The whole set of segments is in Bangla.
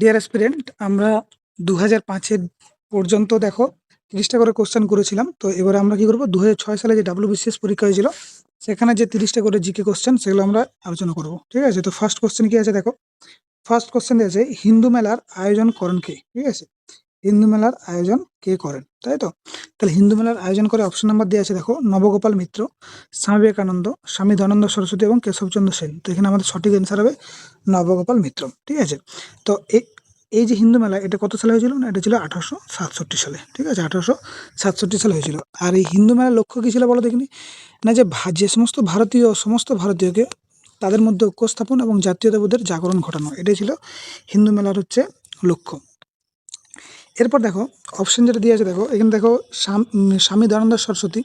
ডিয়ার অ্যাসপিরেন্ট, আমরা 2005-এর পর্যন্ত দেখো 30টা করে কোশ্চেন করেছিলাম। তো এবারে আমরা কি করবো, 2006 সালে যে WBCS পরীক্ষা হয়েছিল সেখানে যে 30টা করে জিকে কোশ্চেন সেগুলো আমরা আলোচনা করব। ঠিক আছে, তো ফার্স্ট কোশ্চেন কি আছে দেখো। ফার্স্ট কোশ্চেন দিয়েছে হিন্দু মেলার আয়োজন করেন কে। ঠিক আছে, হিন্দু মেলার আয়োজন কে করেন, তাই তো। তাহলে হিন্দু মেলার আয়োজন করে অপশন নাম্বার দিয়ে আছে দেখো, নবগোপাল মিত্র, স্বামী বিবেকানন্দ, স্বামী দয়ানন্দ সরস্বতী এবং কেশবচন্দ্র সেন। তো এখানে আমাদের সঠিক অ্যান্সার হবে নবগোপাল মিত্র। ঠিক আছে, তো এই যে হিন্দু মেলা, এটা কত সালে হয়েছিল না, এটা ছিল 1867 সালে। ঠিক আছে, 1867 সালে হয়েছিল। আর এই হিন্দু মেলার লক্ষ্য কি ছিল বলো দেখিনি, না যে যে সমস্ত ভারতীয়কে তাদের মধ্যে ঐক্য স্থাপন এবং জাতীয়তাবোধের জাগরণ ঘটানো, এটাই ছিল হিন্দু মেলার হচ্ছে লক্ষ্য। এরপর দেখো অপশন যেটা দিয়ে আছে দেখো, এখানে দেখো স্বামী দয়ানন্দ সরস্বতী।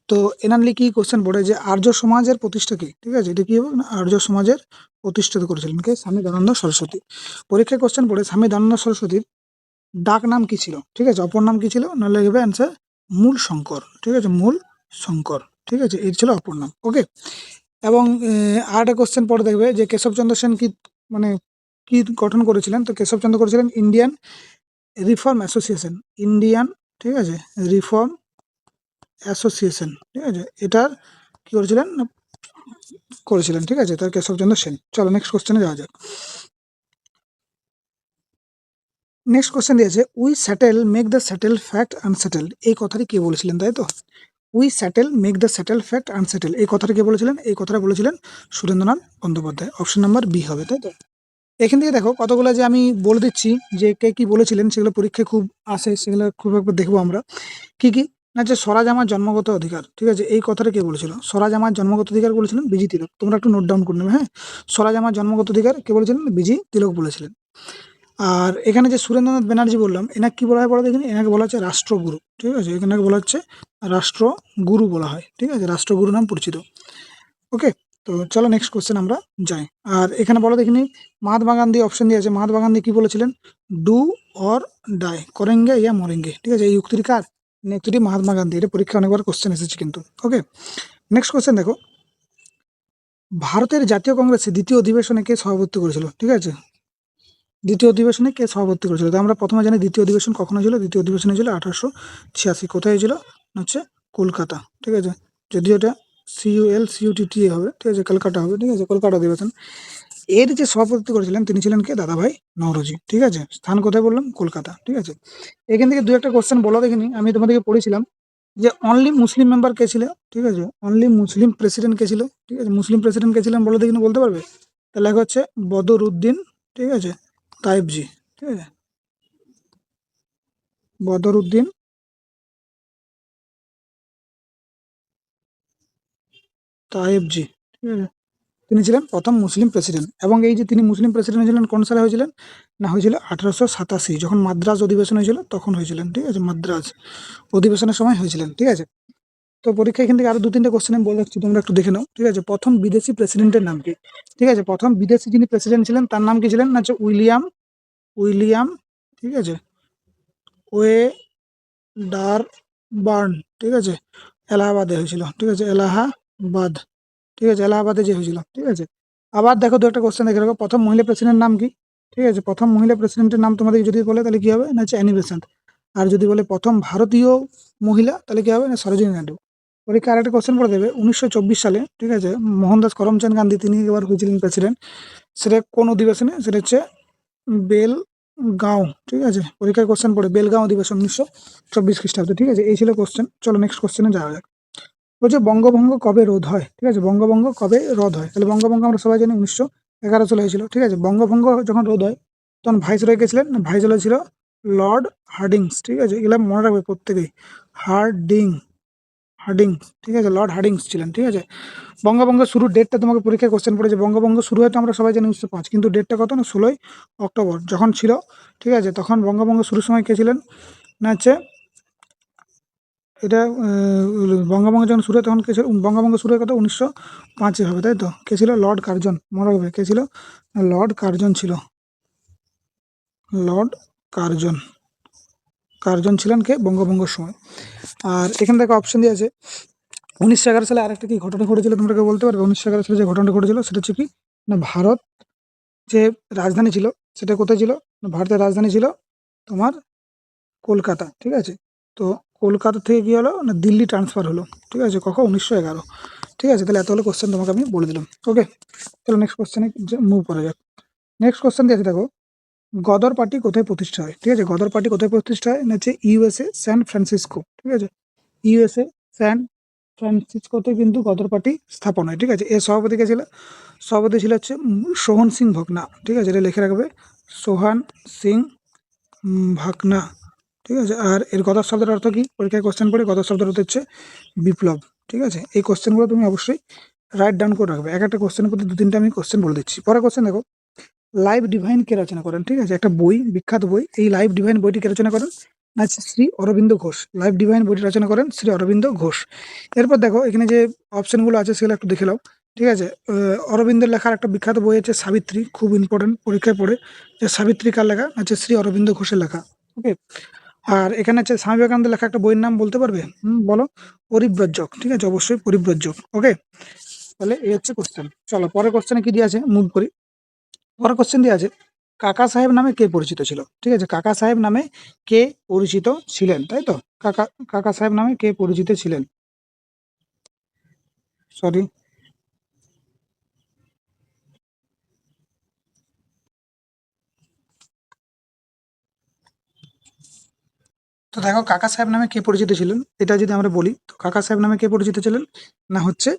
তো এনারলি কি কোশ্চেন পড়ে যে আর্য সমাজের প্রতিষ্ঠা কি। ঠিক আছে, এটা কি হবে না, আর্য সমাজের প্রতিষ্ঠিত করেছিলেন কে, স্বামী দয়ানন্দ সরস্বতী। পরীক্ষায় কোশ্চেন পড়ে স্বামী দয়ানন্দ সরস্বতীর ডাক নাম কি ছিল। ঠিক আছে, অপর নাম কি ছিল, নাহলে হবে অ্যান্সার মূল শঙ্কর। ঠিক আছে, মূল শঙ্কর। ঠিক আছে, এই ছিল অপর নাম। ওকে, এবং আর একটা কোশ্চেন পড়ে দেখবে যে কেশবচন্দ্র সেন কি মানে কি গঠন করেছিলেন। তো কেশবচন্দ্র করেছিলেন ইন্ডিয়ান রিফর্ম অ্যাসোসিয়েশন। ইন্ডিয়ান, ঠিক আছে, রিফর্ম অ্যাসোসিয়েশন। ঠিক আছে, এটার কি করেছিলেন। ঠিক আছে, তার কেশবচন্দ্র সেন। চলো নেক্সট কোশ্চেনে যাওয়া যাক। নেক্সট কোশ্চেন দিয়েছে we settle make the settle fact unsettle. এই কথাটি কে বলেছিলেন, তাই তো। We settle make the settle fact unsettle, এই কথাটা কে বলেছিলেন, এই কথাটা বলেছিলেন Surendranath Bandyopadhyay. Option number B হবে, তাই তো। এখান থেকে দেখো কতগুলো যে আমি বলে দিচ্ছি যে কে কি বলেছিলেন, সেগুলো পরীক্ষায় খুব আসে, সেগুলো খুব একবার দেখবো আমরা। কি কি না, যে স্বরাজ আমার জন্মগত অধিকার। ঠিক আছে, এই কথাটা কে বলেছিল, স্বরাজ আমার জন্মগত অধিকার বলেছিলেন বিজি তিলক। তোমরা একটু নোট ডাউন করে নেবে, হ্যাঁ। স্বরাজ আমার জন্মগত অধিকার কে বলেছিলেন, বিজি তিলক বলেছিলেন। আর এখানে যে সুরেন্দ্রনাথ ব্যানার্জি বললাম, এনাকে কি বলা হয় বলো দেখিনি, এনাকে বলা হচ্ছে রাষ্ট্রগুরু। ঠিক আছে, এখানে বলা হচ্ছে রাষ্ট্রগুরু বলা হয়। ঠিক আছে, রাষ্ট্রগুরু নাম পরিচিত। ওকে, তো চলো নেক্সট কোশ্চেন আমরা যাই। আর এখানে বলো দেখিনি, মহাত্মা গান্ধী অপশন দিয়েছে, মহাত্মা গান্ধী কি বলেছিলেন, ডু অর ডাই, করেঙ্গে ইয়া মরেঙ্গে। ঠিক আছে, এই উক্তিটি কার, উক্তিটি মহাত্মা গান্ধী। এটা পরীক্ষা অনেকবার কোশ্চেন এসেছে কিন্তু। ওকে, নেক্সট কোশ্চেন দেখো, ভারতের জাতীয় কংগ্রেসে দ্বিতীয় অধিবেশনে কে সভাপতিত্ব করেছিল। ঠিক আছে, দ্বিতীয় অধিবেশনে কে সভাপতিত্ব করেছিল। তো আমরা প্রথমে জানি দ্বিতীয় অধিবেশন কখন হয়েছিল, দ্বিতীয় অধিবেশন হয়েছিল 1886। কোথায় হয়েছিল, হচ্ছে কলকাতা। ঠিক আছে, যদিও এটা CULCUTT হবে। ঠিক আছে, কলকাতা হবে। ঠিক আছে, কলকাতা অধিবেশন। এর যে সভাপতিত্ব করেছিলেন তিনি ছিলেন কে, দাদাভাই নওরোজি। ঠিক আছে, স্থান কোথায় বললাম, কলকাতা। ঠিক আছে, এখান থেকে দু একটা কোশ্চেন বলো দেখিনি, আমি তোমাদেরকে পড়েছিলাম যে অনলি মুসলিম মেম্বার কে ছিল। ঠিক আছে, অনলি মুসলিম প্রেসিডেন্ট কে ছিল। ঠিক আছে, মুসলিম প্রেসিডেন্ট কে ছিলেন বলো দেখিনি, বলতে পারবে। তাহলে হচ্ছে বদরউদ্দিন, ঠিক আছে, তাইবজি। ঠিক আছে, বদরউদ্দিন তাইবজি। ঠিক আছে, তিনি ছিলেন প্রথম মুসলিম প্রেসিডেন্ট। এবং এই যে তিনি মুসলিম প্রেসিডেন্ট হয়েছিলেন কোন সালে হয়েছিলেন, না হয়েছিল 1887, যখন মাদ্রাজ অধিবেশন হয়েছিল তখন হয়েছিলেন। ঠিক আছে, মাদ্রাজ অধিবেশনের সময় হয়েছিলেন। ঠিক আছে, তো পরীক্ষা এখান থেকে আরো দু তিনটে কোশ্চেন আমি বলে রাখছি, তোমরা একটু দেখে নাও। ঠিক আছে, প্রথম বিদেশি প্রেসিডেন্টের নাম কি। ঠিক আছে, প্রথম বিদেশি যিনি প্রেসিডেন্ট ছিলেন তার নাম কি ছিলেন, না হচ্ছে উইলিয়াম। ঠিক আছে, ওয়ে ডারবার্ন। ঠিক আছে, এলাহাবাদে হয়েছিল। ঠিক আছে, এলাহাবাদ। ঠিক আছে, এলাহাবাদে যে হয়েছিল। ঠিক আছে, আবার দেখো দু একটা কোশ্চেন দেখে রাখো, প্রথম মহিলা প্রেসিডেন্টের নাম কি। ঠিক আছে, প্রথম মহিলা প্রেসিডেন্টের নাম তোমাদের যদি বলে তাহলে কি হবে, না হচ্ছে অ্যানি বেসান্ট। আর যদি বলে প্রথম ভারতীয় মহিলা তাহলে কি হবে, না সরোজিনী নাইডু। পরীক্ষা আরেকটা কোশ্চেন পড়ে দেবে, 1924 সালে। ঠিক আছে, মোহনদাস করমচাঁদ গান্ধী তিনি এবার হয়েছিলেন প্রেসিডেন্ট। সেটা কোন অধিবেশনে, সেটা হচ্ছে বেলগাঁও। ঠিক আছে, পরীক্ষার কোশ্চেন পড়ে বেলগাঁও অধিবেশন 1924 খ্রিস্টাব্দে। ঠিক আছে, এই ছিল কোশ্চেন। চলো নেক্সট কোশ্চেনে যাওয়া যাক। বলছে বঙ্গভঙ্গ কবে রোধ হয়। ঠিক আছে, বঙ্গভঙ্গ কবে রোধ হয়। তাহলে বঙ্গভঙ্গ আমরা সবাই জানি 1911 সালে হয়েছিল। ঠিক আছে, বঙ্গভঙ্গ যখন রোধ হয় তখন ভাইসরয় কে ছিলেন, ভাইসরয় ছিল লর্ড হার্ডিংস। ঠিক আছে, এগুলো মনে রাখবে প্রত্যেকেই, হার্ডিং হার্ডিং। ঠিক আছে, লর্ড হার্ডিংস ছিলেন। ঠিক আছে, বঙ্গভঙ্গ শুরুর ডেটটা তোমাকে পরীক্ষায় কোশ্চেন পড়েছে, বঙ্গভঙ্গ শুরু হয়তো আমরা সবাই জানি 1905, কিন্তু ডেটটা কত, না 16ই অক্টোবর যখন ছিল। ঠিক আছে, তখন বঙ্গভঙ্গ শুরুর সময় কে ছিলেন, না হচ্ছে এটা বঙ্গভঙ্গ যখন শুরু হয় তখন কে ছিল, বঙ্গভঙ্গ শুরু হয় কত 1905 হবে, তাই তো। কে ছিল, লর্ড কার্জন। মনে রাখবে কে ছিল, লর্ড কার্জন ছিল। লর্ড কার্জন, কার্জন ছিলেন কে, বঙ্গভঙ্গের সময়। আর এখান থেকে অপশন দিয়ে আছে 1911 সালে আরেকটা কি ঘটনা ঘটেছিল, তোমরা কেউ বলতে পারবে। 1911 সালে যে ঘটনাটা ঘটেছিল সেটা হচ্ছে কি, না ভারত যে রাজধানী ছিল সেটা কোথায় ছিল? না, ভারতের রাজধানী ছিল তোমার কলকাতা, ঠিক আছে? তো কলকাতা থেকে কি হলো না দিল্লি ট্রান্সফার হলো, ঠিক আছে? কখন? 1911। ঠিক আছে, তাহলে এত হলো কোশ্চেন তোমাকে আমি বলে দিলাম। ওকে, চলো নেক্সট কোশ্চেনে মুভ করা যাক। নেক্সট কোশ্চেন দিয়েছে দেখো, গদর পার্টি কোথায় প্রতিষ্ঠা হয়? ঠিক আছে, গদর পার্টি কোথায় প্রতিষ্ঠা হয়? না হচ্ছে ইউএসএ স্যান ফ্রান্সিসকো, ঠিক আছে? ইউএসএ স্যান ফ্রান্সিসকোতে কিন্তু গদর পার্টি স্থাপন হয়, ঠিক আছে? এর সভাপতি কে ছিল? সভাপতি ছিল হচ্ছে সোহন সিং ভকনা, ঠিক আছে? এটা লিখে রাখবে, সোহান সিং ভাকনা, ঠিক আছে? আর এর গদর শব্দের অর্থ কি? পরীক্ষায় কোশ্চেন পড়ে গদর শব্দের অর্থ হচ্ছে বিপ্লব, ঠিক আছে? এই কোশ্চেনগুলো তুমি অবশ্যই রাইট ডাউন করে রাখবে। এক একটা কোশ্চেনের প্রতি 2-3টা আমি কোশ্চেন বলে দিচ্ছি। পরে কোশ্চেন দেখো, লাইভ ডিভাইন কে রচনা করেন? ঠিক আছে, একটা বই, বিখ্যাত বই। এই লাইভ ডিভাইন বইটি কে রচনা করেন? না হচ্ছে শ্রী অরবিন্দ ঘোষ। লাইভ ডিভাইন বইটি রচনা করেন শ্রী অরবিন্দ ঘোষ। এরপর দেখো এখানে যে অপশনগুলো আছে সেগুলো একটু দেখে নাও, ঠিক আছে? অরবিন্দের লেখার একটা বিখ্যাত বই হচ্ছে সাবিত্রী, খুব ইম্পর্টেন্ট, পরীক্ষায় পড়ে। যে সাবিত্রী কার লেখা? হচ্ছে শ্রী অরবিন্দ ঘোষের লেখা। ওকে, আর এখানে হচ্ছে স্বামী বিবেকানন্দের লেখা একটা বইয়ের নাম বলতে পারবে? বলো। পরিব্রজক, ঠিক আছে? অবশ্যই পরিব্রজক। ওকে, তাহলে এই হচ্ছে কোশ্চেন। চলো পরের কোশ্চেনে কি দিয়ে আছে মুভ করি। পরের কোশ্চেন দিয়ে আছে, কাকা সাহেব নামে কে পরিচিত ছিল? ঠিক আছে, কাকা সাহেব নামে কে পরিচিত ছিলেন, তাই তো? কাকা সাহেব নামে কে পরিচিত ছিলেন? সরি, তো দেখো কাকা সাহেব নামে কে পরিচিত ছিলেন, এটা যদি আমরা বলি, তো কাকা সাহেব নামে কে পরিচিত ছিলেন? না হচ্ছে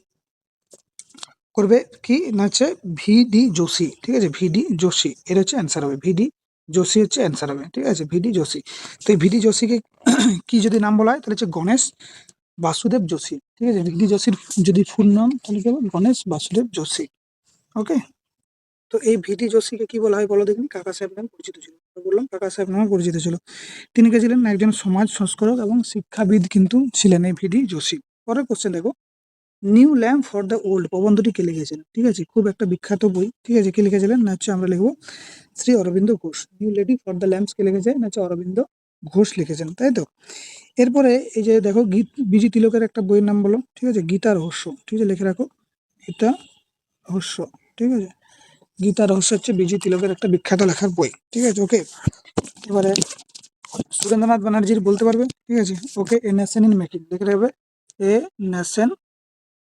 করবে কি না হচ্ছে ভিডি যোশী, ঠিক আছে? ভিডি যোশী, এর হচ্ছে অ্যান্সার হবে। ভিডি যোশী হচ্ছে অ্যান্সার হবে, ঠিক আছে? ভিডি যোশী। তো এই ভিডি যোশীকে কি যদি নাম বলা হয় তাহলে হচ্ছে গণেশ বাসুদেব যোশী, ঠিক আছে? ভিডি যোশীর যদি ফুল নাম তাহলে কি হবে? গণেশ বাসুদেব যোশী। ওকে, তো এই ভিডি যোশীকে কি বলা হয় বলো দেখুন? কাকা সাহেব নামে পরিচিত ছিল, তো বললাম কাকা সাহেব নামে পরিচিত ছিল। তিনি কে ছিলেন? একজন সমাজ সংস্কারক এবং শিক্ষাবিদ কিন্তু ছিলেন এই ভিডি যোশী। পরের কোশ্চেন দেখো, new lamp for the old প্রবন্ধটি কে লিখেছেন? ঠিক আছে, খুব একটা বিখ্যাত বই, ঠিক আছে? কে লিখেছিলেন? না হচ্ছে আমরা লিখবো Shri Aurobindo Ghosh. New lady for the lamps কে লিখেছে? না হচ্ছে অরবিন্দ ঘোষ লিখেছেন, তাই তো? এরপরে এই যে দেখো বিজি তিলকের একটা বইয়ের নাম বলো, ঠিক আছে? গীতা রহস্য, ঠিক আছে? লিখে রাখো, গীতা রহস্য, ঠিক আছে? গীতা রহস্য হচ্ছে বিজি তিলকের একটা বিখ্যাত লেখার বই, ঠিক আছে? ওকে, এবারে সুরেন্দ্রনাথ ব্যানার্জির বলতে পারবে? ঠিক আছে, ওকে। এ নেশন ইন মেকিং লিখে রাখবে, এ নেশন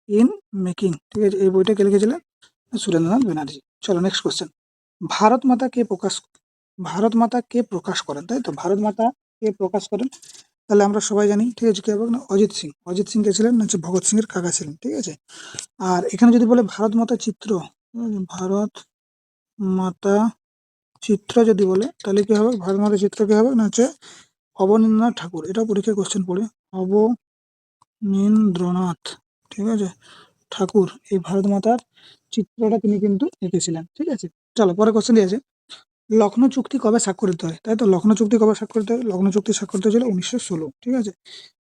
ইন মেকিং, ঠিক আছে? এই বইটা কে লিখেছিলেন? সুরেন্দ্রনাথ ব্যানার্জি। চলো নেক্সট কোশ্চেন, ভারত মাতা কে প্রকাশ ভারত মাতা কে প্রকাশ করেন? তাই তো, ভারত মাতা কে প্রকাশ করেন? তাহলে আমরা সবাই জানি, ঠিক আছে? কি হবে না? অজিত সিং। অজিত সিং কে ছিলেন? না হচ্ছে ভগৎ সিং এর কাকা ছিলেন, ঠিক আছে? আর এখানে যদি বলে ভারত মাতা চিত্র, ভারত মাতা চিত্র যদি বলে তাহলে কি হবে? ভারত মাতা চিত্র কি হবে? না হচ্ছে অবনীন্দ্রনাথ ঠাকুর। এটাও পরীক্ষায় কোশ্চেন পড়ে, অবনীন্দ্রনাথ, ঠিক আছে, ঠাকুর এই ভারত মাতার চিত্রটা তিনি কিন্তু এঁকেছিলেন, ঠিক আছে? চলো পরে কোশ্চেন দিয়েছে, লখনৌ চুক্তি কবে স্বাক্ষরিত হয়? তাই তো, লখনৌ চুক্তি কবে স্বাক্ষরিত হয়? লখনৌ চুক্তি স্বাক্ষরিত হয়েছিল 1916, ঠিক আছে?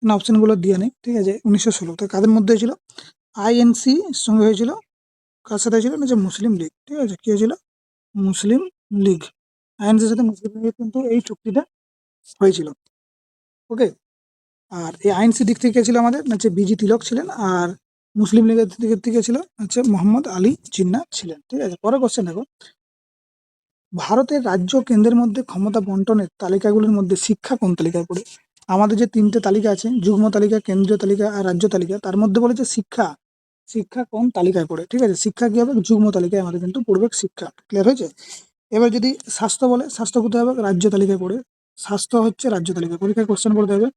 না, অপশনগুলো দিয়ে নেই, ঠিক আছে? 1916। তো কাদের মধ্যে হয়েছিল? আইএনসি সঙ্গে হয়েছিল, কার সাথে হয়েছিল? না যে মুসলিম লীগ, ঠিক আছে? কি হয়েছিল? মুসলিম লীগ। আইএনসির সাথে মুসলিম লীগের কিন্তু এই চুক্তিটা হয়েছিল। ওকে, আর এই আইএনসি দিক থেকে ছিল আমাদের না হচ্ছে বিজি তিলক ছিলেন, আর মুসলিম লীগের দিকের থেকে ছিল হচ্ছে মোহাম্মদ আলী জিন্নাহ ছিলেন, ঠিক আছে? পরের কোশ্চেন দেখো, ভারতের রাজ্য কেন্দ্রের মধ্যে ক্ষমতা বন্টনের তালিকাগুলির মধ্যে শিক্ষা কোন তালিকায় পড়ে? আমাদের যে 3টে তালিকা আছে, যুগ্ম তালিকা, কেন্দ্রীয় তালিকা আর রাজ্য তালিকা, তার মধ্যে বলেছে শিক্ষা। শিক্ষা কোন তালিকায় পড়ে? ঠিক আছে, শিক্ষা কি হবে? যুগ্ম তালিকায় আমাদের কিন্তু পড়বে শিক্ষা। ক্লিয়ার হয়েছে? এবার যদি স্বাস্থ্য বলে, স্বাস্থ্য কোথায় হবে? রাজ্য তালিকায় পড়ে। স্বাস্থ্য হচ্ছে রাজ্য তালিকায়, পরীক্ষায় কোশ্চেন করতে হবে।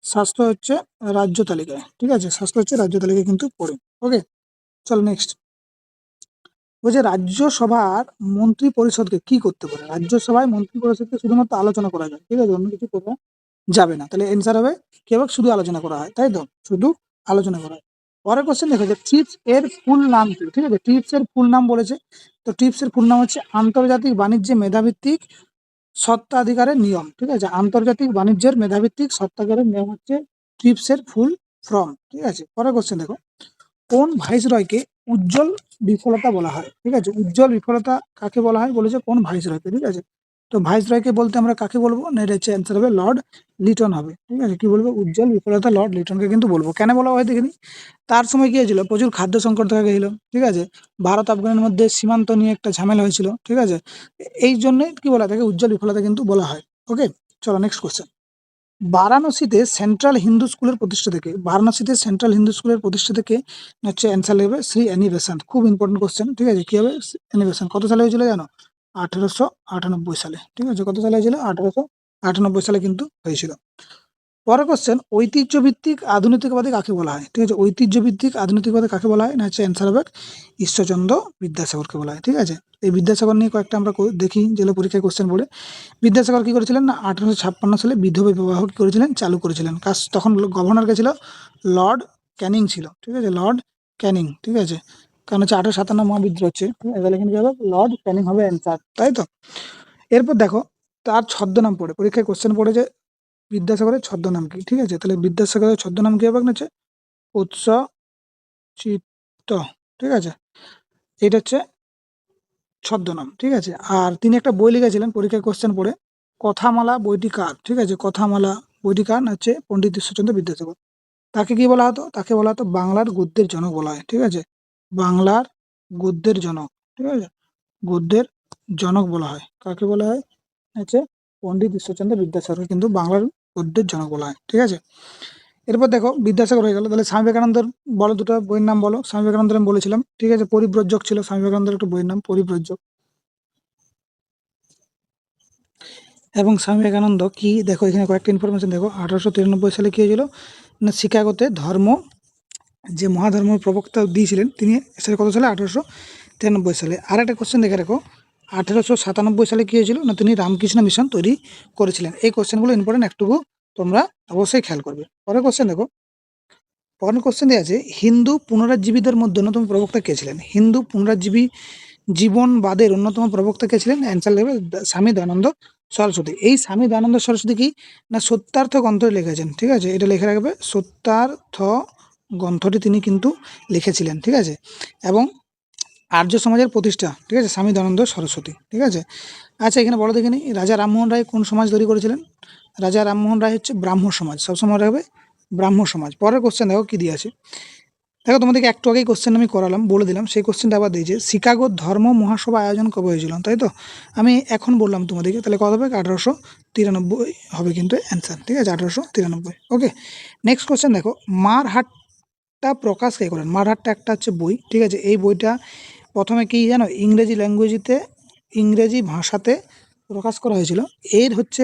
স্বাস্থ্য হচ্ছে রাজ্য তালিকায়, ঠিক আছে? স্বাস্থ্য হচ্ছে রাজ্য তালিকায় কিন্তু পড়ে। ওকে, চলো নেক্সট। ওই যে রাজ্যসভার মন্ত্রী পরিষদকে কি করতে পারে? রাজ্যসভায় মন্ত্রী পরিষদকে শুধুমাত্র আলোচনা করা যায়, ঠিক আছে? অন্য কিছু করা যাবে না। তাহলে এনসার হবে কি হবে? শুধু আলোচনা করা হয়, তাই তো? শুধু আলোচনা করা হয়। পরের কোশ্চেন দেখো, যে ট্রিপস এর ফুল নাম কি? ঠিক আছে, ট্রিপস এর ফুল নাম বলেছে। তো ট্রিপস এর ফুল নাম হচ্ছে আন্তর্জাতিক বাণিজ্যে মেধাভিত্তিক স্বত্বাধিকারের নিয়ম, ঠিক আছে? আন্তর্জাতিক বাণিজ্যের মেধাভিত্তিক স্বত্বাধিকারের নিয়ম হচ্ছে ট্রিপস এর ফুল ফর্ম, ঠিক আছে? পরের কোশ্চেন দেখো, কোন ভাইসরয়কে উজ্জ্বল বিফলতা বলা হয়? ঠিক আছে, উজ্জ্বল বিফলতা কাকে বলা হয় বলেছে? কোন ভাইসরয়কে, ঠিক আছে? তো ভাইসরয়কে বলতে আমরা কাকে বলবো না, এটা হচ্ছে অ্যান্সার হবে লর্ড লিটন হবে। ঠিক আছে, কি বলবো, উজ্জ্বল বিফলতা লর্ড লিটনকে কিন্তু বলবো। কেন বলা হয় দেখিনি, তার সময় কি হয়েছিল, প্রচুর খাদ্য সংকট দেখা গেছিল। ঠিক আছে, ভারত আফগানের মধ্যে সীমান্ত নিয়ে একটা ঝামেলা হয়েছিল। ঠিক আছে, এই জন্যই কি বলা থাকে, উজ্জ্বল বিফলতা কিন্তু বলা হয়। ওকে, চলো নেক্সট কোশ্চেন। বারাণসীতে সেন্ট্রাল হিন্দু স্কুলের প্রতিষ্ঠা থেকে, বারাণসীতে সেন্ট্রাল হিন্দু স্কুলের প্রতিষ্ঠা থেকে হচ্ছে অ্যান্সার লিখবে শ্রী অ্যানি বেসান্ট। খুব ইম্পর্টেন্ট কোশ্চেন। ঠিক আছে, কি হবে, অ্যানি বেসান্ট কত সালে হয়েছিল জানো, 1898 সালে। ঠিক আছে, কত সালে হয়েছিল, 1898 সালে কিন্তু হয়েছিল। পরের কোশ্চেন, ঐতিহ্যভিত্তিক আধুনিকবাদী কাকে বলা হয়। ঠিক আছে, ঐতিহ্যভিত্তিক আধুনিকবাদী কাকে বলা হয় না, হচ্ছে অ্যান্সার হবে ঈশ্বরচন্দ্র বিদ্যাসাগরকে বলা হয়। ঠিক আছে, এই বিদ্যাসাগর নিয়ে কয়েকটা আমরা দেখি যেগুলো পরীক্ষায় কোশ্চেন পড়ে। বিদ্যাসাগর কি করেছিলেন না, 1856 সালে বিধবা বিবাহ কি করেছিলেন, চালু করেছিলেন। কাজ তখন গভর্নর কে ছিল লর্ড ক্যানিং ছিল। ঠিক আছে, লর্ড ক্যানিং। ঠিক আছে, কারণ হচ্ছে 1857 মহাবিদ্রোহ হচ্ছে। তাহলে এখানে কি হবে, লর্ড ক্যানিং হবে অ্যান্সার, তাই তো। এরপর দেখো, তার ছদ্মনাম পড়ে, পরীক্ষায় কোশ্চেন পড়ে যে বিদ্যাসাগরের ছদ্মনাম কি। ঠিক আছে, তাহলে বিদ্যাসাগরের ছদ্মনাম কি হবে না, হচ্ছে উৎস চিত্ত। ঠিক আছে, এটা হচ্ছে ছদ্মনাম। ঠিক আছে, আর তিনি একটা বই লিখেছিলেন, পরীক্ষায় কোশ্চেন পড়ে, কথামালা বইটি কার। ঠিক আছে, কথামালা বইটি কার না, হচ্ছে পণ্ডিত ঈশ্বরচন্দ্র বিদ্যাসাগর। তাকে কি বলা হতো, তাকে বলা হতো বাংলার গদ্যের জনক বলা হয়। ঠিক আছে, বাংলার গদ্যের জনক। ঠিক আছে, গদ্যের জনক বলা হয় কাকে বলা হয়, হচ্ছে পণ্ডিত ঈশ্বরচন্দ্র বিদ্যাসাগর কিন্তু বাংলার গদ্যের জনক বলা হয়। ঠিক আছে, এরপর দেখো বিদ্যাসাগর হয়ে গেল, তাহলে স্বামী বিবেকানন্দের বলো, দুটো বইয়ের নাম বলো। স্বামী বিবেকানন্দের আমি বলেছিলাম। ঠিক আছে, পরিব্রজক ছিল স্বামী বিবেকানন্দের একটা বইয়ের নাম, পরিব্রজক। এবং স্বামী বিবেকানন্দ কি, দেখো এখানে কয়েকটা ইনফরমেশন দেখো। 1893 সালে কি হয়েছিল না, শিকাগোতে ধর্ম, যে মহাধর্মের প্রবক্তা দিয়েছিলেন তিনি, সেটা কত সালে, 1893 সালে। আর একটা কোশ্চেন দেখে রাখো, 1897 সালে কি হয়েছিল না, তিনি রামকৃষ্ণ মিশন তৈরি করেছিলেন। এই কোশ্চেনগুলো ইম্পর্টেন্ট, একটুকু তোমরা অবশ্যই খেয়াল করবে। পরের কোশ্চেন দেখো, পরের কোশ্চেন দেওয়া আছে, হিন্দু পুনরুজ্জীবিতের মধ্যে অন্যতম প্রবক্তা কে ছিলেন। হিন্দু পুনরুজ্জীবী জীবনবাদের অন্যতম প্রবক্তা কে ছিলেন, অ্যান্সার লিখবে স্বামী দয়ানন্দ সরস্বতী। এই স্বামী দয়ানন্দ সরস্বতী কি না, সত্যার্থ গ্রন্থটি লিখেছেন। ঠিক আছে, এটা লিখে রাখবে, সত্যার্থ গ্রন্থটি তিনি কিন্তু লিখেছিলেন। ঠিক আছে, এবং আর্য সমাজের প্রতিষ্ঠা। ঠিক আছে, স্বামী দয়ানন্দ সরস্বতী। ঠিক আছে, আচ্ছা এখানে বলো দেখিনি, রাজা রামমোহন রায় কোন সমাজ তৈরি করেছিলেন। রাজা রামমোহন রায় হচ্ছে ব্রাহ্ম সমাজ, সবসময় রাখবে ব্রাহ্ম সমাজ। পরের কোশ্চেন দেখো কি দিয়ে আছে, দেখো তোমাদেরকে একটু আগেই কোশ্চেন আমি করালাম, বলে দিলাম, সেই কোশ্চেনটা আবার দিয়েছে, শিকাগোর ধর্ম মহাসভা আয়োজন কবে হয়েছিল, তাই তো আমি এখন বললাম তোমাদেরকে, তাহলে কত হবে, 1893 হবে কিন্তু অ্যান্সার। ঠিক আছে, 1893। ওকে, নেক্সট কোশ্চেন দেখো, মারহাট্টা প্রকাশ কে করেন। মারহাট্টা একটা হচ্ছে বই। ঠিক আছে, এই বইটা প্রথমে কি জানো, ইংরেজি ভাষাতে প্রকাশ করা হয়েছিল। এর হচ্ছে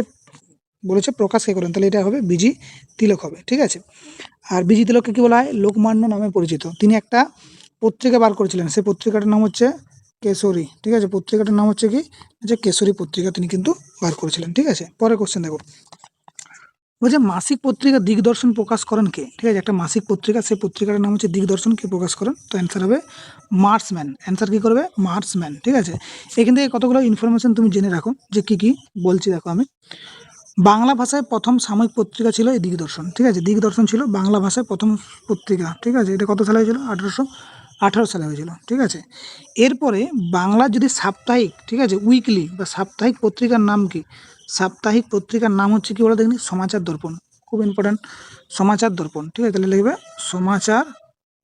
বলেছে প্রকাশ কে করেন, তাহলে এটা হবে বিজি তিলক হবে। ঠিক আছে, আর বিজি তিলককে কি বলা হয়, লোকমান্য নামে পরিচিত। তিনি একটা পত্রিকা বার করেছিলেন, সেই পত্রিকাটার নাম হচ্ছে কেশরী। ঠিক আছে, পত্রিকাটার নাম হচ্ছে কি, যে কেশরী পত্রিকা তিনি কিন্তু বার করেছিলেন। ঠিক আছে, পরে কোশ্চেন দেখো, বলছে মাসিক পত্রিকা দিগদর্শন প্রকাশ করেন কে। ঠিক আছে, একটা মাসিক পত্রিকা, সেই পত্রিকাটার নাম হচ্ছে দিগদর্শন, কে প্রকাশ করেন, তো অ্যান্সার হবে মার্সম্যান। অ্যান্সার কি করবে, মার্সম্যান। ঠিক আছে, এখান থেকে কতগুলো ইনফরমেশন তুমি জেনে রাখো, যে কি কি বলছি দেখো আমি। বাংলা ভাষায় প্রথম সাময়িক পত্রিকা ছিল এই দিগদর্শন। ঠিক আছে, দিগদর্শন ছিল বাংলা ভাষায় প্রথম পত্রিকা। ঠিক আছে, এটা কত সালে হয়েছিল, 1818 সালে হয়েছিল। ঠিক আছে, এরপরে বাংলা যদি সাপ্তাহিক, ঠিক আছে, উইকলি বা সাপ্তাহিক পত্রিকার নাম কি, সাপ্তাহিক পত্রিকার নাম হচ্ছে কি বলে দেখিনি, সমাচার দর্পণ। খুব ইম্পর্টেন্ট, সমাচার দর্পণ। ঠিক আছে, তাহলে লিখবে সমাচার,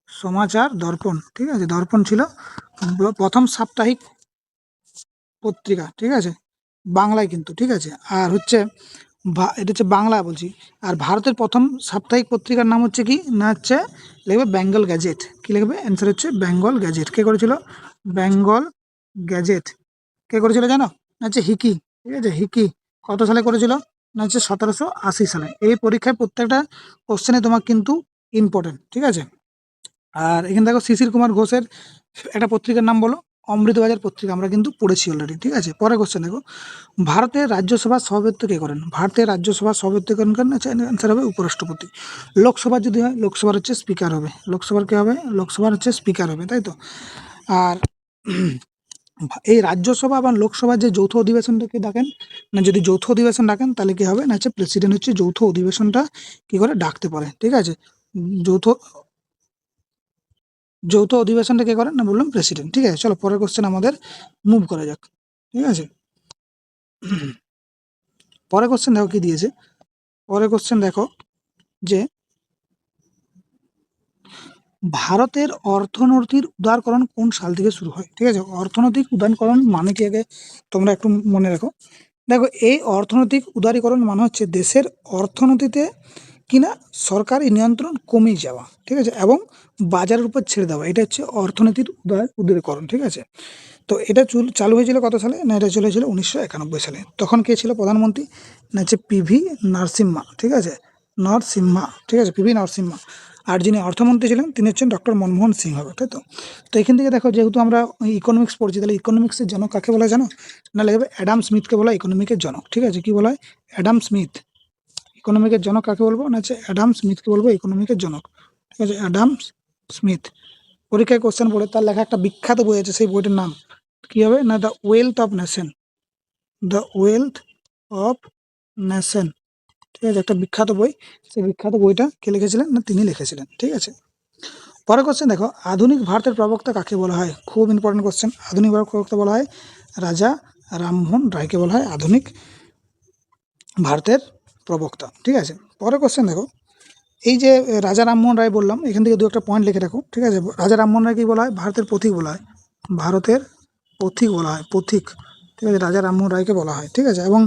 সমাচার দর্পণ। ঠিক আছে, দর্পণ ছিল প্রথম সাপ্তাহিক পত্রিকা। ঠিক আছে, বাংলায় কিন্তু। ঠিক আছে, আর হচ্ছে এটা হচ্ছে বাংলা বলছি। আর ভারতের প্রথম সাপ্তাহিক পত্রিকার নাম হচ্ছে কি না, হচ্ছে লিখবে বেঙ্গল গ্যাজেট। কি লিখবে, অ্যান্সার হচ্ছে বেঙ্গল গ্যাজেট। কে করেছিল, বেঙ্গল গ্যাজেট। কে করেছিল জানো না, হচ্ছে হিকি। ঠিক আছে, হিকি কত সালে করেছিল না, হচ্ছে 1780 সালে। এই পরীক্ষায় প্রত্যেকটা কোশ্চেনে তোমার কিন্তু ইম্পর্টেন্ট। ঠিক আছে, আর এখানে দেখো শিশির কুমার ঘোষের একটা পত্রিকার নাম বলো। অমৃতবাজার পত্রিকা আমরা কিন্তু পড়েছি অলরেডি। ঠিক আছে, পরে কোশ্চেন দেখো, ভারতের রাজ্যসভার সভাপতিত্ব কে করেন। ভারতের রাজ্যসভার সভাপতিত্ব করেন, অ্যান্সার হবে উপরাষ্ট্রপতি। লোকসভার যদি হয়, লোকসভার হচ্ছে স্পিকার হবে। লোকসভার কে হবে, লোকসভার হচ্ছে স্পিকার হবে, তাই তো। আর এই রাজ্যসভা বা লোকসভার যে যৌথ অধিবেশনটাকে ডাকেন না, যদি যৌথ অধিবেশন ডাকেন তাহলে কি হবে না, হচ্ছে প্রেসিডেন্ট হচ্ছে যৌথ অধিবেশনটা কি করে ডাকতে পারে। ঠিক আছে, যৌথ যৌথ অধিবেশনটা কে করেন না, বললাম প্রেসিডেন্ট। ঠিক আছে, চলো পরের কোশ্চেন আমাদের মুভ করা যাক। ঠিক আছে, পরের কোশ্চেন দেখো কি দিয়েছে, পরের কোশ্চেন দেখো যে ভারতের অর্থনীতির উদারকরণ কোন সাল থেকে শুরু হয়। ঠিক আছে, অর্থনৈতিক উদারকরণ মানে কি আগে তোমরা একটু মনে রাখো। দেখো, এই অর্থনৈতিক উদারীকরণ মানে হচ্ছে দেশের অর্থনীতিতে কিনা সরকারি নিয়ন্ত্রণ কমে যাওয়া, ঠিক আছে, এবং বাজারের উপর ছেড়ে দেওয়া, এটা হচ্ছে অর্থনীতির উদারীকরণ। ঠিক আছে, তো এটা চালু হয়েছিল কত সালে না, এটা চলেছিল 1991 সালে। তখন কে ছিল প্রধানমন্ত্রী না, হচ্ছে পিভি নরসিম্হা। ঠিক আছে, নরসিম্হা, ঠিক আছে, পিভি নরসিম্হা। আর যিনি অর্থমন্ত্রী ছিলেন তিনি হচ্ছেন ডক্টর মনমোহন সিং হবে, তাই তো। তো এখান থেকে দেখো, যেহেতু আমরা ইকোনমিক্স পড়ছি, তাহলে ইকোনমিক্সের জনক কাকে বলা হয় জানো, না লাগবে অ্যাডাম স্মিথকে বলা হয় ইকোনমিকের জনক। ঠিক আছে, কি বলা হয়, অ্যাডাম স্মিথ। ইকোনমিকের জনক কাকে বলবো না, হচ্ছে অ্যাডাম স্মিথকে বলবো ইকোনমিকের জনক। ঠিক আছে, অ্যাডাম স্মিথ। পরীক্ষায় কোশ্চেন পড়ে তার লেখা একটা বিখ্যাত বই আছে, সেই বইটার নাম কি হবে না, the wealth of nation. The wealth of nation, ঠিক আছে, একটা বিখ্যাত বই। সেই বিখ্যাত বইটা কে লিখেছিলেন না, তিনি লিখেছিলেন। ঠিক আছে, পরের কোশ্চেন দেখো, আধুনিক ভারতের প্রবক্তা কাকে বলা হয়। খুব ইম্পর্টেন্ট কোশ্চেন। আধুনিক ভারতের প্রবক্তা বলা হয় রাজা রামমোহন রায়কে বলা হয় আধুনিক ভারতের প্রবক্তা। ঠিক আছে, পরের কোশ্চেন দেখো, এই যে রাজা রামমোহন রায় বললাম, এখান থেকে দু একটা পয়েন্ট লিখে রাখো। ঠিক আছে, রাজা রামমোহন রায় কি বলা হয়, ভারতের পথিক বলা হয়, ভারতের পথিক বলা হয়, পথিক। ঠিক আছে, রাজা রামমোহন রায়কে বলা হয়। ঠিক আছে, এবং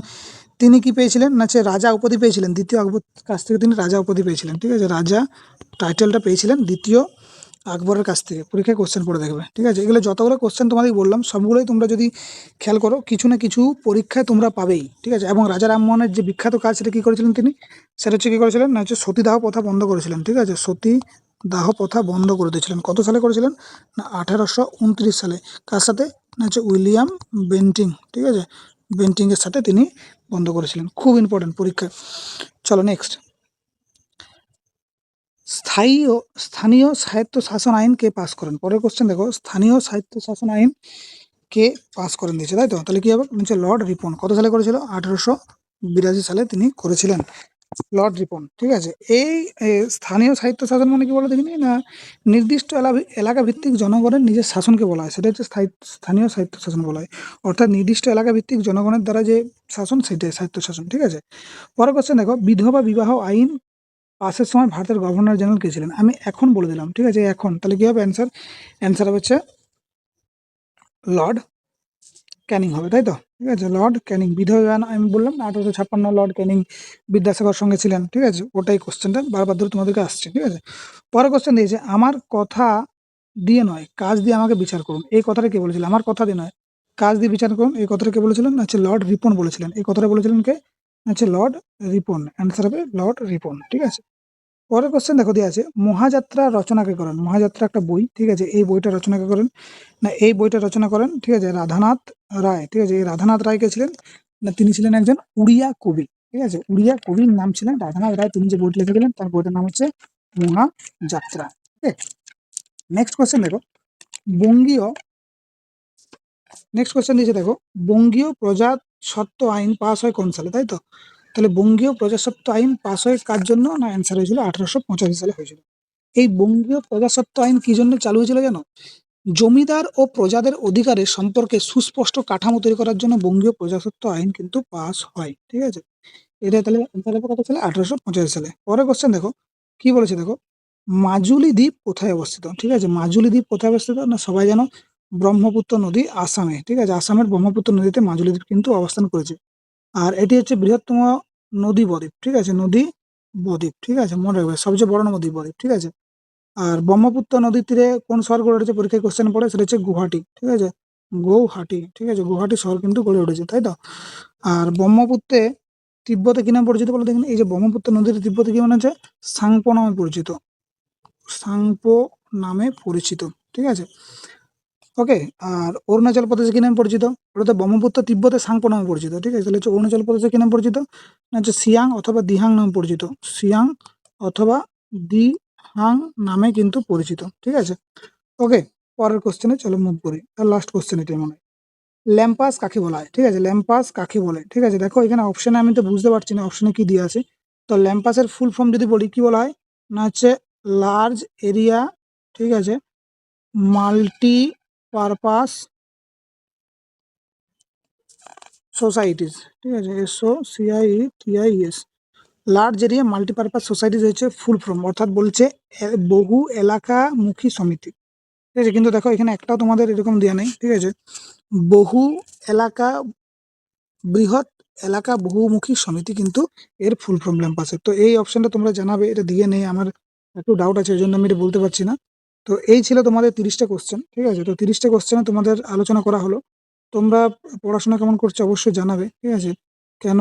তিনি কি পেয়েছিলেন না, হচ্ছে রাজা উপাধি পেয়েছিলেন, দ্বিতীয় আকবর কাছ থেকে তিনি রাজা উপাধি পেয়েছিলেন। ঠিক আছে, রাজা টাইটেলটা পেয়েছিলেন দ্বিতীয় আকবরের কাছ থেকে। পরীক্ষায় কোশ্চেন পড়ে দেখবে। ঠিক আছে, এগুলো যতগুলো কোশ্চেন তোমাদের বললাম সবগুলোই তোমরা যদি খেয়াল করো, কিছু না কিছু পরীক্ষায় তোমরা পাবেই। ঠিক আছে, এবং রাজা রামমোহনের যে বিখ্যাত কাজ সেটা কি করেছিলেন তিনি, সেটা হচ্ছে কি করেছিলেন না, হচ্ছে সতীদাহ প্রথা বন্ধ করেছিলেন। ঠিক আছে, সতীদাহ প্রথা বন্ধ করে দিয়েছিলেন। কত সালে করেছিলেন না, 1829 সালে। কার সাথে না, হচ্ছে উইলিয়াম বেন্টিং। ঠিক আছে, বেন্টিংয়ের সাথে তিনি বন্ধ করেছিলেন। খুব ইম্পর্টেন্ট পরীক্ষা। চলো নেক্সট, স্থানীয় সাহিত্য শাসন আইন কে পাস করেন। পরের কোশ্চেন দেখো, স্থানীয় সাহিত্য শাসন আইন কে পাস করেন দিয়েছে, তাই তো। তাহলে কি হবে নিচে লর্ড রিপন। কত সালে করেছিল, 1882 সালে তিনি করেছিলেন, লর্ড রিপন। ঠিক আছে, এই স্থানীয় সাহিত্য শাসন মানে কি বলো দেখিনি না, নির্দিষ্ট এলাকা ভিত্তিক জনগণের নিজের শাসনকে বলা হয়, সেটা হচ্ছে স্থানীয় সাহিত্য শাসন বলা হয়। অর্থাৎ নির্দিষ্ট এলাকা ভিত্তিক জনগণের দ্বারা যে শাসন, সেটাই সাহিত্য শাসন। ঠিক আছে, পরের কোশ্চেন দেখো, বিধবা বিবাহ আইন পাসের সময় ভারতের গভর্নর জেনারেল কে ছিলেন। আমি এখন বলে দিলাম। ঠিক আছে, এখন তাহলে কি হবে অ্যান্সার, অ্যান্সার হচ্ছে লর্ড ক্যানিং হবে, তাই তো। ঠিক আছে, লর্ড ক্যানিং। বিধবা আমি বললাম না, 1856 লর্ড ক্যানিং বিদ্যাসাগর সঙ্গে ছিলেন। ঠিক আছে, ওটাই কোশ্চেনটা বারবার ধরে তোমাদেরকে আসছে। ঠিক আছে, পরের কোশ্চেন দিয়েছে, আমার কথা দিয়ে নয় কাজ দিয়ে আমাকে বিচার করুন। এই কথাটা কে বলেছিল, আমার কথা দিয়ে নয় কাজ দিয়ে বিচার করুন, এই কথাটা কে বলেছিলেন, হচ্ছে লর্ড রিপন বলেছিলেন। এই কথাটা বলেছিলেন কে, হচ্ছে লর্ড রিপন। অ্যান্সার হবে লর্ড রিপন। ঠিক আছে, পরের কোশ্চেন দেখো দিয়ে আছে, মহাযাত্রা রচনাকে করেন। মহাযাত্রা একটা বই। ঠিক আছে, এই বইটা রচনাকে করেন না, এই বইটা রচনা করেন, ঠিক আছে, রাধানাথ রায়। ঠিক আছে, এই রাধানাথ রায় কে ছিলেন না, তিনি ছিলেন একজন উড়িয়া কবি। ঠিক আছে, উড়িয়া কবির নাম ছিলেন রাধানাথ রায়। তিনি যে বইটা লিখেছিলেন তার বইটার নাম হচ্ছে মহাযাত্রা। ঠিক আছে, নেক্সট কোশ্চেন দেখো, বঙ্গীয় নেক্সট কোশ্চেন দিয়েছে দেখো, বঙ্গীয় প্রজাস্বত্ব আইন পাস হয় কোন সালে, তাই তো। তাহলে বঙ্গীয় প্রজাস্বত্ব আইন পাস হয় কার জন্য না, অ্যান্সার হয়েছিল 1885 সালে হয়েছিল। এই বঙ্গীয় প্রজাস্বত্ব আইন কি জন্য চালু হয়েছিল জানো, জমিদার ও প্রজাদের অধিকারের সম্পর্কে সুস্পষ্ট কাঠামো তৈরি করার জন্য বঙ্গীয় প্রজাস্বত্ব আইন কিন্তু পাস হয়। ঠিক আছে, এটা তাহলে অ্যান্সার হবে কত সালে, 1885 সালে। পরের কোশ্চেন দেখো, কি বলেছে দেখো, মাজুলি দ্বীপ কোথায় অবস্থিত। ঠিক আছে, মাজুলি দ্বীপ কোথায় অবস্থিত না, সবাই জানো ব্রহ্মপুত্র নদী আসামে। ঠিক আছে, আসামের ব্রহ্মপুত্র নদীতে মাজুলি দ্বীপ কিন্তু অবস্থান করেছে। আর এটি হচ্ছে বৃহত্তম নদী বদ্বীপ। ঠিক আছে, নদী বদ্বীপ। ঠিক আছে, মনে রাখবে সবচেয়ে বড় নদী বদ্বীপ। ঠিক আছে, আর ব্রহ্মপুত্র নদীর তীরে কোন শহর গড়ে উঠেছে, পরীক্ষায় কোশ্চেন পড়ে, সেটা হচ্ছে গুয়াহাটি। ঠিক আছে, গৌহাটি। ঠিক আছে, গুয়াহাটি শহর কিন্তু গড়ে উঠেছে, তাই তো। আর ব্রহ্মপুত্রে তিব্বতে কি নামে পরিচিত বলে দেখুন, এই যে ব্রহ্মপুত্র নদীর তিব্বতে কি মানে হচ্ছে সাংপো নামে পরিচিত, সাংপো নামে পরিচিত। ঠিক আছে, ওকে। আর অরুণাচল প্রদেশে কি নামে পরিচিত, ওটা তো ব্রহ্মপুত্র তিব্বতে সাংপো নামে পরিচিত। ঠিক আছে, তাহলে হচ্ছে অরুণাচল প্রদেশে কি নামে পরিচিত না, হচ্ছে সিয়াং অথবা দিহাং নামে পরিচিত, সিয়াং অথবা দিহাং নামে কিন্তু পরিচিত। ঠিক আছে, ওকে। পরের কোশ্চেনে চলো মুভ করি, আর লাস্ট কোশ্চেন এটাই মনে হয়। ল্যাম্পাস কাকে বলা হয়। ঠিক আছে, ল্যাম্পাস কাকে বলে। ঠিক আছে, দেখো এখানে অপশনে আমি তো বুঝতে পারছি না অপশনে কি দিয়ে আছে। তো ল্যাম্পাসের ফুল ফর্ম যদি বলি, কি বলা হয় না, হচ্ছে লার্জ এরিয়া, ঠিক আছে, মাল্টি পারপাস সোসাইটিস, ঠিক আছে, SOCIETIES, large area multipurpose societies হচ্ছে ফুল ফর্ম, অর্থাৎ বলছে বহু এলাকামুখী সমিতি, ঠিক আছে। কিন্তু দেখো এখানে একটাও তোমাদের এরকম দেওয়া নেই, ঠিক আছে। বহু এলাকা বৃহৎ এলাকা বহুমুখী সমিতি কিন্তু এর ফুল ফর্ম ল্যাম্পাসের। তো এই অপশনটা তোমরা জানাবে, এটা দিয়ে নেই, আমার একটু ডাউট আছে, ওই জন্য আমি এটা বলতে পারছি না। তো এই ছিল তোমাদের 30টা কোশ্চেন, ঠিক আছে। তো 30টা কোশ্চেনে তোমাদের আলোচনা করা হলো। তোমরা পড়াশোনা কেমন করছো অবশ্যই জানাবে, ঠিক আছে। কেন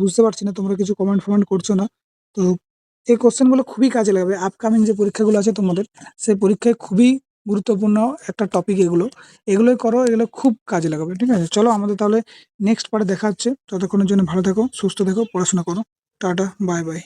বুঝতে পারছি না, তোমরা কিছু কমেন্ট ফমেন্ট করছো না। তো এই কোশ্চেনগুলো খুবই কাজে লাগবে আপকামিং যে পরীক্ষাগুলো আছে তোমাদের, সেই পরীক্ষায় খুবই গুরুত্বপূর্ণ একটা টপিক এগুলো। এগুলোই করো, এগুলো খুব কাজে লাগাবে, ঠিক আছে। চলো আমাদের তাহলে নেক্সট পার্টে দেখা হচ্ছে। ততক্ষণের জন্য ভালো থেকো, সুস্থ থেকো, পড়াশোনা করো। Tata, bye bye.